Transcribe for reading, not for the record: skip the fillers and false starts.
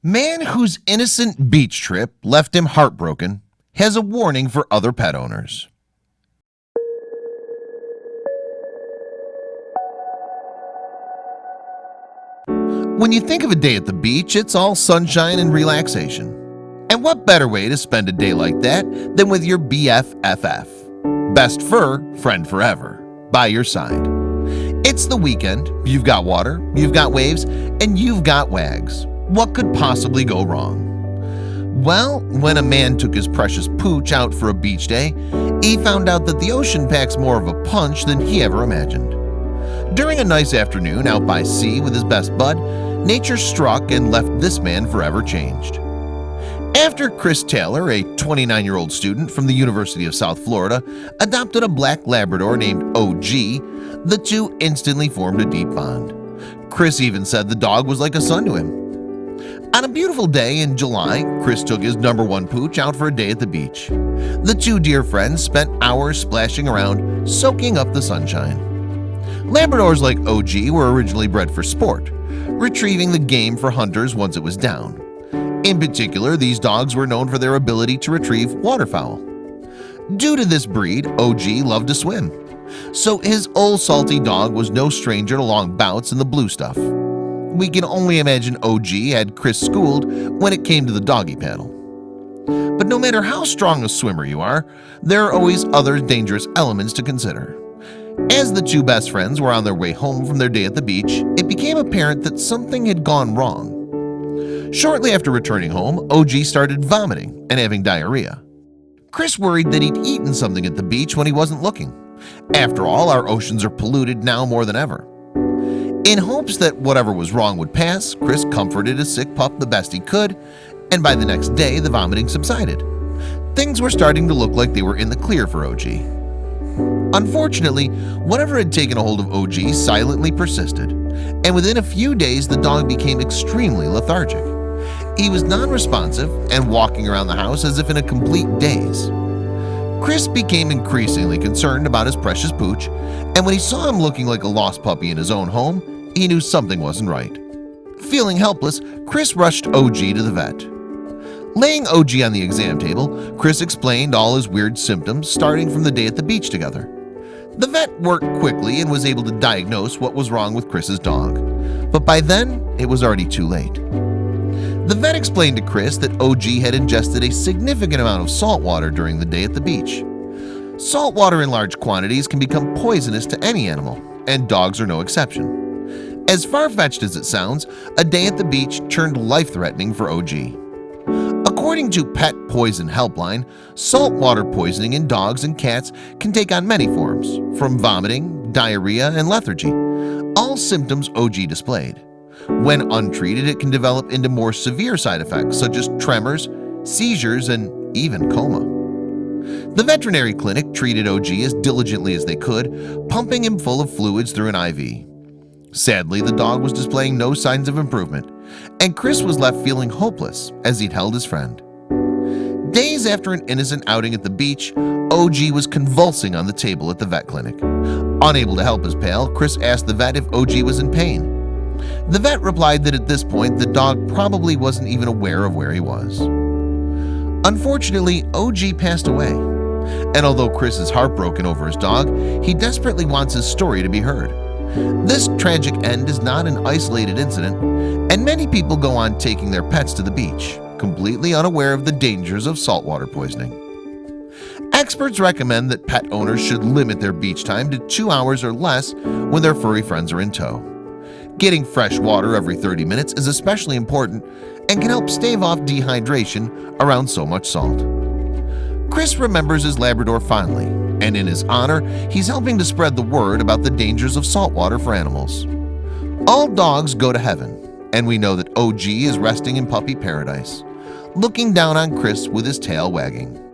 Man whose innocent beach trip left him heartbroken has a warning for other pet owners. When you think of a day at the beach, it's all sunshine and relaxation. And what better way to spend a day like that than with your BFFF, best fur friend forever, by your side. It's the weekend, you've got water, you've got waves, and you've got wags. What could possibly go wrong? Well, when a man took his precious pooch out for a beach day, he found out that the ocean packs more of a punch than he ever imagined. During a nice afternoon out by sea with his best bud, nature struck and left this man forever changed. After Chris Taylor, a 29-year-old student from the University of South Florida, adopted a black Labrador named OG, the two instantly formed a deep bond. Chris even said the dog was like a son to him. On a beautiful day in July, Chris took his number one pooch out for a day at the beach. The two dear friends spent hours splashing around, soaking up the sunshine. Labradors like OG were originally bred for sport, retrieving the game for hunters once it was down. In particular, these dogs were known for their ability to retrieve waterfowl. Due to this breed, OG loved to swim, so his old salty dog was no stranger to long bouts in the blue stuff. We can only imagine OG had Chris schooled when it came to the doggy paddle. But no matter how strong a swimmer you are, there are always other dangerous elements to consider. As the two best friends were on their way home from their day at the beach, it became apparent that something had gone wrong. Shortly after returning home, OG started vomiting and having diarrhea. Chris worried that he'd eaten something at the beach when he wasn't looking. After all, our oceans are polluted now more than ever. In hopes that whatever was wrong would pass, Chris comforted his sick pup the best he could, and by the next day the vomiting subsided. Things were starting to look like they were in the clear for OG. Unfortunately, whatever had taken a hold of OG silently persisted, and within a few days the dog became extremely lethargic. He was non-responsive and walking around the house as if in a complete daze. Chris became increasingly concerned about his precious pooch, and when he saw him looking like a lost puppy in his own home, he knew something wasn't right. Feeling helpless, Chris rushed OG to the vet. Laying OG on the exam table, Chris explained all his weird symptoms starting from the day at the beach together. The vet worked quickly and was able to diagnose what was wrong with Chris's dog, but by then it was already too late. The vet explained to Chris that OG had ingested a significant amount of salt water during the day at the beach. Salt water in large quantities can become poisonous to any animal, and dogs are no exception. As far-fetched as it sounds, a day at the beach turned life-threatening for OG. According to Pet Poison Helpline, saltwater poisoning in dogs and cats can take on many forms, from vomiting, diarrhea, and lethargy, all symptoms OG displayed. When untreated, it can develop into more severe side effects such as tremors, seizures, and even coma. The veterinary clinic treated OG as diligently as they could, pumping him full of fluids through an IV. Sadly, the dog was displaying no signs of improvement, and Chris was left feeling hopeless as he'd held his friend. Days after an innocent outing at the beach, OG was convulsing on the table at the vet clinic. Unable to help his pal, Chris asked the vet if OG was in pain. The vet replied that at this point the dog probably wasn't even aware of where he was. Unfortunately, OG passed away, and although Chris is heartbroken over his dog, he desperately wants his story to be heard. This tragic end is not an isolated incident, and many people go on taking their pets to the beach, completely unaware of the dangers of saltwater poisoning. Experts recommend that pet owners should limit their beach time to 2 hours or less when their furry friends are in tow. Getting fresh water every 30 minutes is especially important and can help stave off dehydration around so much salt. Chris remembers his Labrador fondly, and in his honor, he's helping to spread the word about the dangers of saltwater for animals. All dogs go to heaven, and we know that OG is resting in puppy paradise, looking down on Chris with his tail wagging.